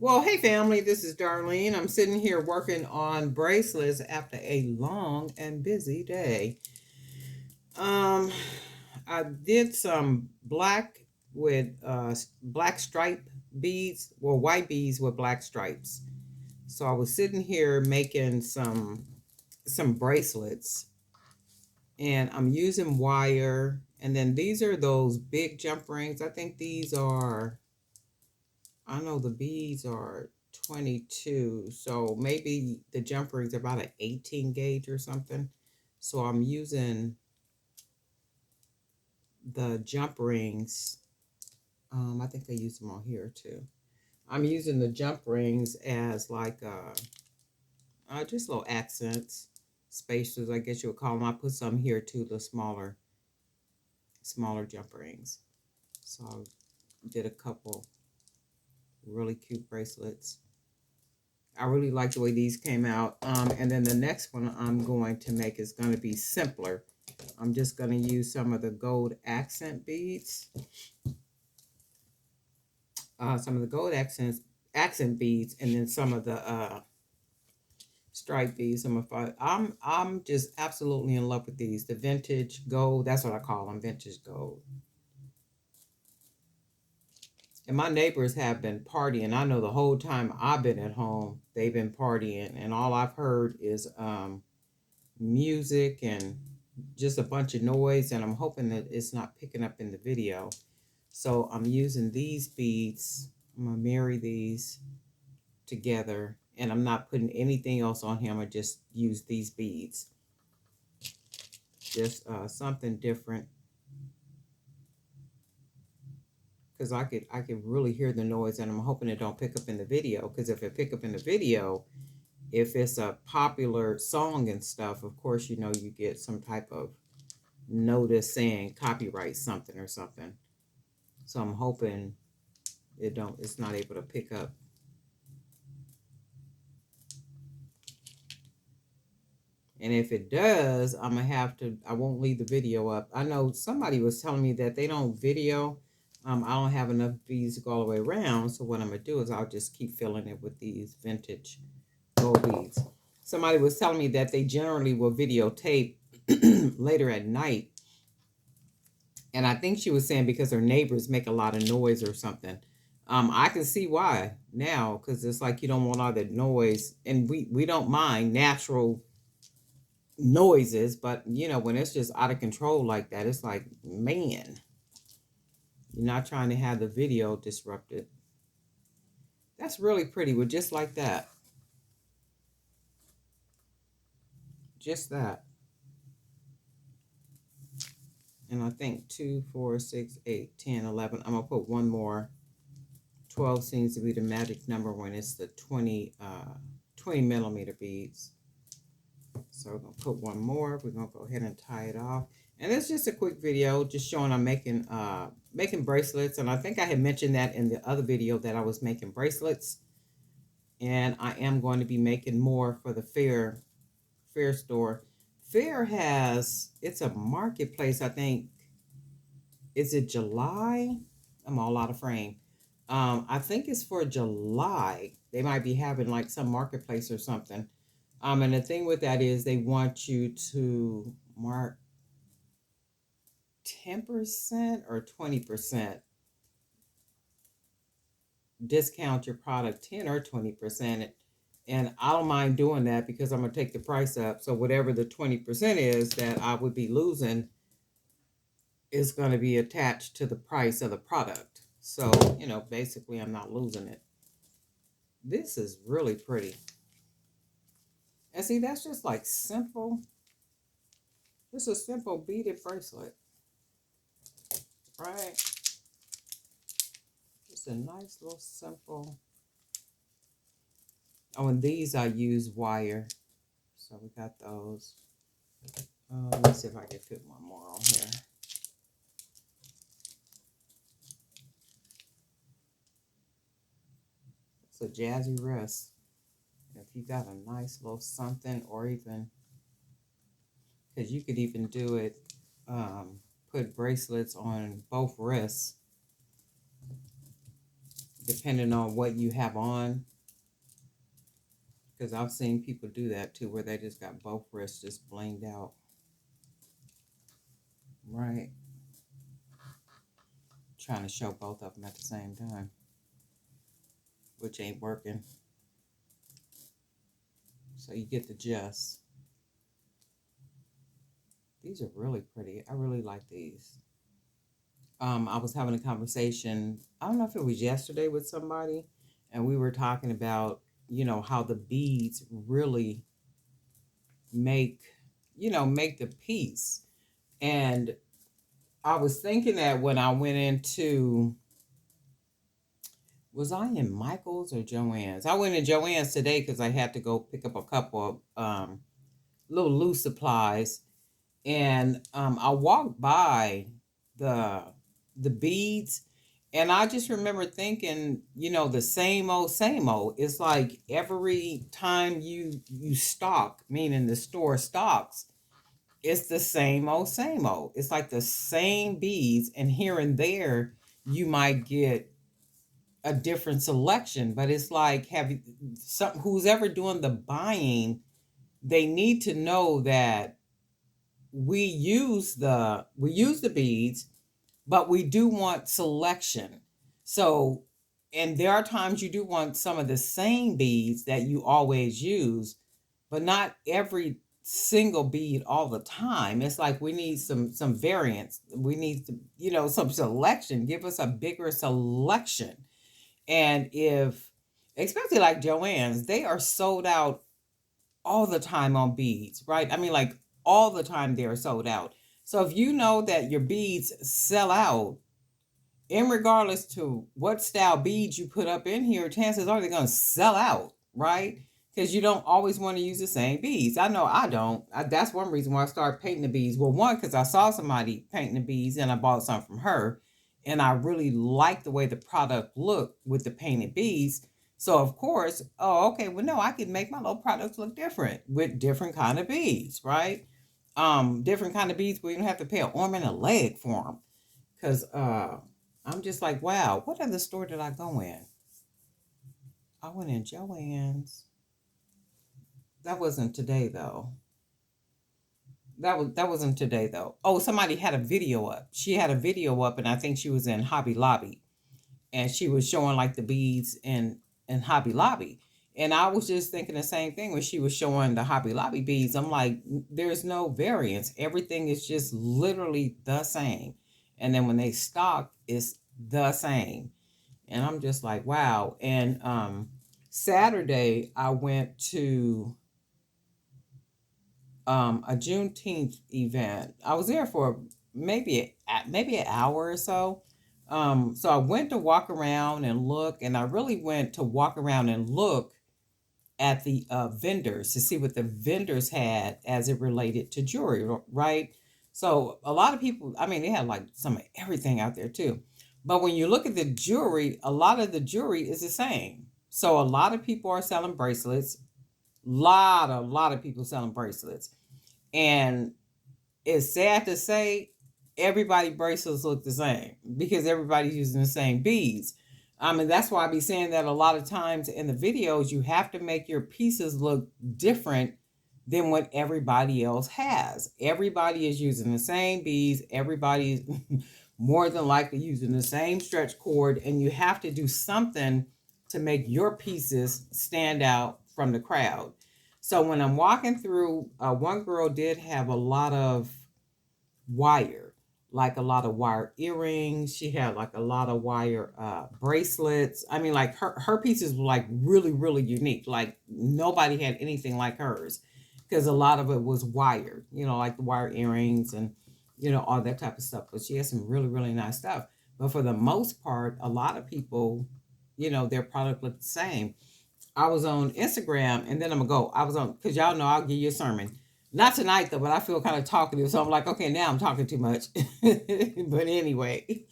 Well, hey family, this is Darlene. I'm sitting here working on bracelets after a long and busy day. Um, I did some black with black stripe beads, well, white beads with black stripes. So I was sitting here making some bracelets, and I'm using wire. And then these are those big jump rings. I think these are I know the beads are 22, so maybe the jump rings are about an 18 gauge or something. So I'm using the jump rings. I think I use them on here too. I'm using the jump rings as like just little accents, spacers, I guess you would call them. I put some here too, the smaller jump rings. So I did a couple really cute bracelets. I really like the way these came out. And then the next one I'm going to make is going to be simpler. I'm just going to use some of the gold accent beads. Some of the gold accent beads, and then some of the stripe beads. I'm just absolutely in love with these. The vintage gold, that's what I call them, vintage gold. And my neighbors have been partying. I know the whole time I've been at home, they've been partying, and all I've heard is music and just a bunch of noise, and I'm hoping that it's not picking up in the video. So I'm using these beads. I'm gonna marry these together, and I'm not putting anything else on here. I'm gonna just use these beads. Just something different, because I could really hear the noise, and I'm hoping it don't pick up in the video. Because if it pick up in the video, if it's a popular song and stuff, of course, you know, you get some type of notice saying copyright something or something. So I'm hoping it's not able to pick up. And if it does, I won't leave the video up. I know somebody was telling me that they don't video. I don't have enough beads to go all the way around. So what I'm going to do is I'll just keep filling it with these vintage gold beads. Somebody was telling me that they generally will videotape later at night. And I think she was saying because her neighbors make a lot of noise or something. I can see why now, because it's like you don't want all that noise. And we don't mind natural noises, but you know, when it's just out of control like that, it's like, man, you're not trying to have the video disrupted. That's really pretty with just like that. Just that. And I think 2, 4, 6, 8, 10, 11. I'm gonna put one more. 12 seems to be the magic number when it's the 20 millimeter beads. So we're gonna put one more. We're gonna go ahead and tie it off. And it's just a quick video just showing I'm making bracelets. And I think I had mentioned that in the other video that I was making bracelets. And I am going to be making more for the fair store. Fair it's a marketplace, I think. Is it July? I'm all out of frame. I think it's for July. They might be having like some marketplace or something. And the thing with that is they want you to mark 10% or 20%, discount your product 10 or 20%. And I don't mind doing that because I'm going to take the price up. So whatever the 20% is that I would be losing is going to be attached to the price of the product. So, you know, basically I'm not losing it. This is really pretty. And see, that's just like simple. It's a simple beaded bracelet, right? It's a nice little simple. Oh, and these I use wire. So we got those. Let me see if I can fit one more on here. It's a jazzy wrist. If you got a nice little something, or even, because you could even do it, put bracelets on both wrists, depending on what you have on. Because I've seen people do that too, where they just got both wrists just blinged out. Right. Trying to show both of them at the same time, which ain't working. So you get the gist. These are really pretty. I really like these. I was having a conversation, I don't know if it was yesterday with somebody, and we were talking about, how the beads really make, make the piece. And I was thinking that when I went into, was I in Michael's or Joann's? I went in Joann's today because I had to go pick up a couple of little loose supplies. And I walked by the beads, and I just remember thinking, the same old, same old. It's like every time you stock, meaning the store stocks, it's the same old, same old. It's like the same beads, and here and there you might get a different selection, but it's like, who's ever doing the buying, they need to know that we use the beads, but we do want selection. So, and there are times you do want some of the same beads that you always use, but not every single bead all the time. It's like we need some variance. We need some selection. Give us a bigger selection. And especially like Joann's, they are sold out all the time on beads, right? I mean, like all the time they're sold out. So if you know that your beads sell out, in regardless to what style beads you put up in here, chances are they're going to sell out, right? Because you don't always want to use the same beads. I know I don't. That's one reason why I started painting the beads. Well, one, because I saw somebody painting the beads and I bought some from her. And I really liked the way the product looked with the painted beads. So, of course, okay, well, no, I can make my little products look different with different kind of beads, right? Different kind of beads where you don't have to pay an arm and a leg for them. Because I'm just like, wow, what other store did I go in? I went in Joann's. That wasn't today, though. That wasn't today, though. Oh, somebody had a video up. She had a video up, and I think she was in Hobby Lobby. And she was showing, like, the beads in Hobby Lobby. And I was just thinking the same thing when she was showing the Hobby Lobby beads. I'm like, there's no variance. Everything is just literally the same. And then when they stock, it's the same. And I'm just like, wow. And Saturday, I went to a Juneteenth event. I was there for maybe an hour or so. So I went to walk around and look, and I really went to walk around and look at the vendors to see what the vendors had as it related to jewelry, right? So a lot of people, I mean, they had like some of everything out there too. But when you look at the jewelry, a lot of the jewelry is the same. So a lot of people are selling bracelets. A lot of people selling bracelets. And it's sad to say, everybody bracelets look the same because everybody's using the same beads. And that's why I be saying that a lot of times in the videos, you have to make your pieces look different than what everybody else has. Everybody is using the same beads. Everybody's more than likely using the same stretch cord, and you have to do something to make your pieces stand out from the crowd. So when I'm walking through, one girl did have a lot of wire, like a lot of wire earrings. She had like a lot of wire bracelets. I mean, like her pieces were like really, really unique. Like nobody had anything like hers because a lot of it was wired, like the wire earrings and, all that type of stuff. But she had some really, really nice stuff. But for the most part, a lot of people, their product looked the same. I was on Instagram, and then I'm going to go. I was on, because y'all know I'll give you a sermon. Not tonight, though, but I feel kind of talkative. So I'm like, okay, now I'm talking too much. But anyway,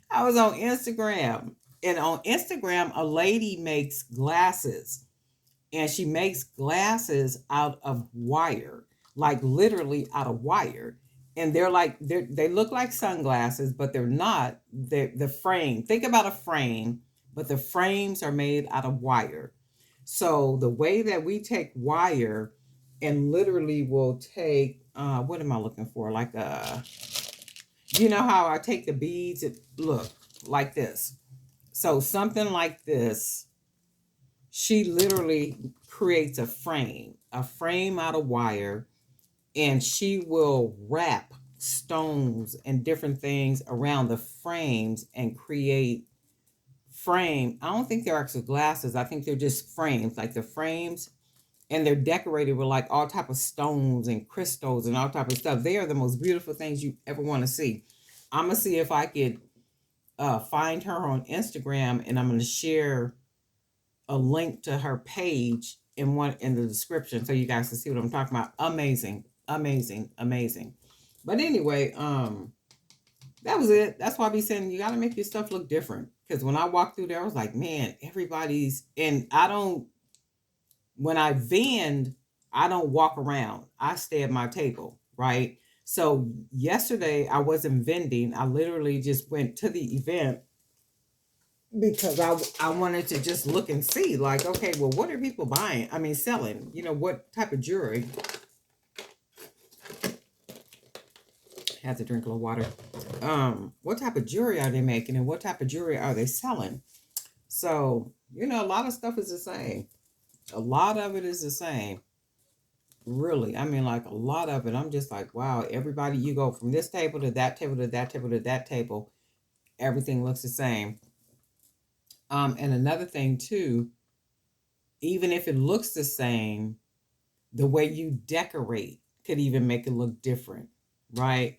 I was on Instagram. And on Instagram, a lady makes glasses. And she makes glasses out of wire. Like literally out of wire. And they look like sunglasses, but they're not. The frame. Think about a frame but the frames are made out of wire. So the way that we take wire and literally will take, what am I looking for? Like you know how I take the beads? Look like this. So something like this, she literally creates a frame out of wire, and she will wrap stones and different things around the frames and create frame. I don't think they're actually glasses. I think they're just frames, like the frames, and they're decorated with like all type of stones and crystals and all type of stuff. They are the most beautiful things you ever want to see. I'm gonna see if I could find her on Instagram, and I'm gonna share a link to her page in the description so you guys can see what I'm talking about. Amazing, amazing, amazing. But anyway, that was it. That's why I be saying you gotta make your stuff look different. Because when I walked through there, I was like, man, everybody's, and I don't, when I vend, I don't walk around. I stay at my table, right? So yesterday I wasn't vending. I literally just went to the event because I wanted to just look and see, like, okay, well, what are people buying? I mean, selling. You know, what type of jewelry? Had to drink a little water. What type of jewelry are they making, and what type of jewelry are they selling? So, you know, a lot of stuff is the same. A lot of it is the same. Really, I mean, like a lot of it. I'm just like, wow, everybody, you go from this table to that table to that table to that table, everything looks the same. And another thing too, even if it looks the same, the way you decorate could even make it look different, right?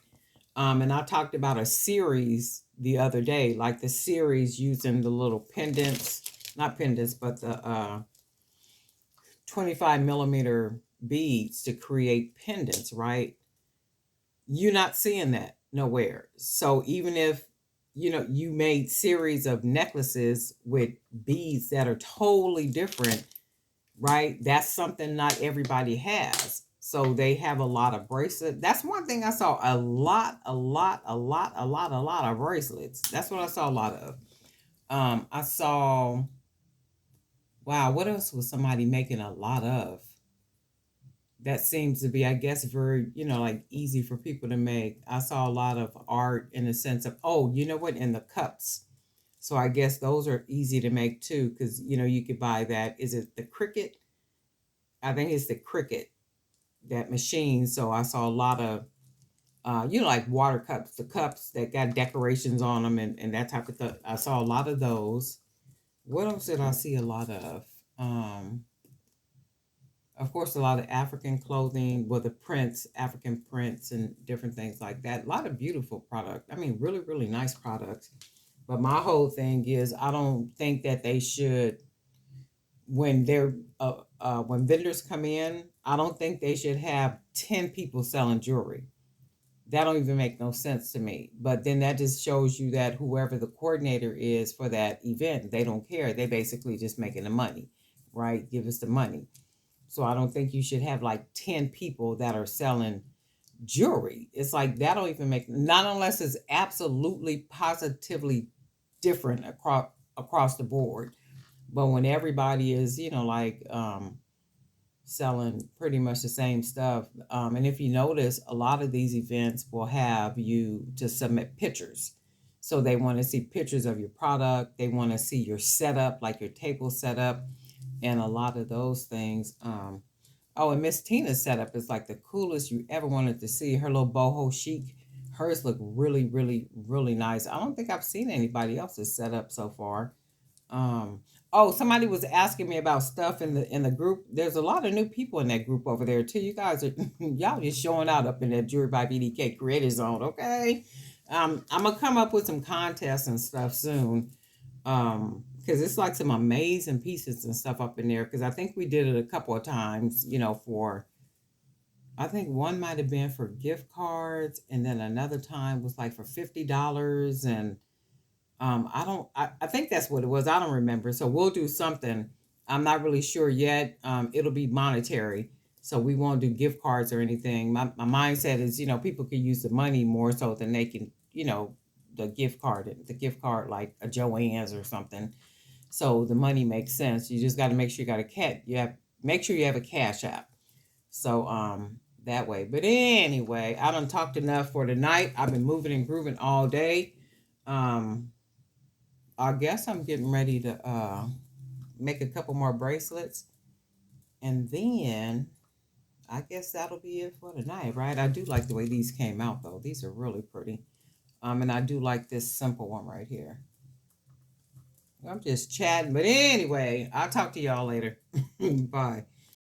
And I talked about a series the other day, like the series using the little pendants, not pendants, but the 25 millimeter beads to create pendants, right? You're not seeing that nowhere. So even if you know you made series of necklaces with beads that are totally different, right? That's something not everybody has. So they have a lot of bracelets. That's one thing I saw a lot of bracelets. That's what I saw a lot of. I saw, wow, what else was somebody making a lot of? That seems to be, I guess, very, you know, like easy for people to make. I saw a lot of art in the sense of, oh, you know what, in the cups. So I guess those are easy to make too, because you know you could buy that. Is it the Cricut? I think it's the Cricut, that machine. So I saw a lot of, you know, like water cups, the cups that got decorations on them and that type of stuff. I saw a lot of those. What else did I see a lot of? Of course, a lot of African clothing with the prints, African prints, and different things like that. A lot of beautiful product. I mean, really, really nice products. But my whole thing is, I don't think that they should, when they're when vendors come in, I don't think they should have 10 people selling jewelry. That don't even make no sense to me. But then that just shows you that whoever the coordinator is for that event, they don't care. They basically just making the money, right? Give us the money. So I don't think you should have like 10 people that are selling jewelry. It's like that don't even make, not unless it's absolutely positively different across the board. But when everybody is, you know, like selling pretty much the same stuff. And if you notice, a lot of these events will have you to submit pictures. So they want to see pictures of your product. They want to see your setup, like your table setup, and a lot of those things. Oh, and Miss Tina's setup is like the coolest you ever wanted to see. Her little boho chic. Hers look really, really, really nice. I don't think I've seen anybody else's setup so far. Um, oh, somebody was asking me about stuff in the group. There's a lot of new people in that group over there too. You guys are y'all just showing out up in that Jewelry by BDK Creator Zone, okay? I'm gonna come up with some contests and stuff soon. Because it's like some amazing pieces and stuff up in there. Because I think we did it a couple of times, you know, for, I think one might have been for gift cards, and then another time was like for $50, and I think that's what it was. I don't remember. So we'll do something. I'm not really sure yet. It'll be monetary. So we won't do gift cards or anything. My mindset is, you know, people can use the money more so than they can, you know, the gift card like a Joann's or something. So the money makes sense. You just got to make sure you got a make sure you have a cash app. So that way. But anyway, I done talked enough for tonight. I've been moving and grooving all day. Um I guess I'm getting ready to make a couple more bracelets, and then I guess that'll be it for tonight, right? I do like the way these came out though. These are really pretty. And I do like this simple one right here. I'm just chatting, but anyway, I'll talk to y'all later. Bye.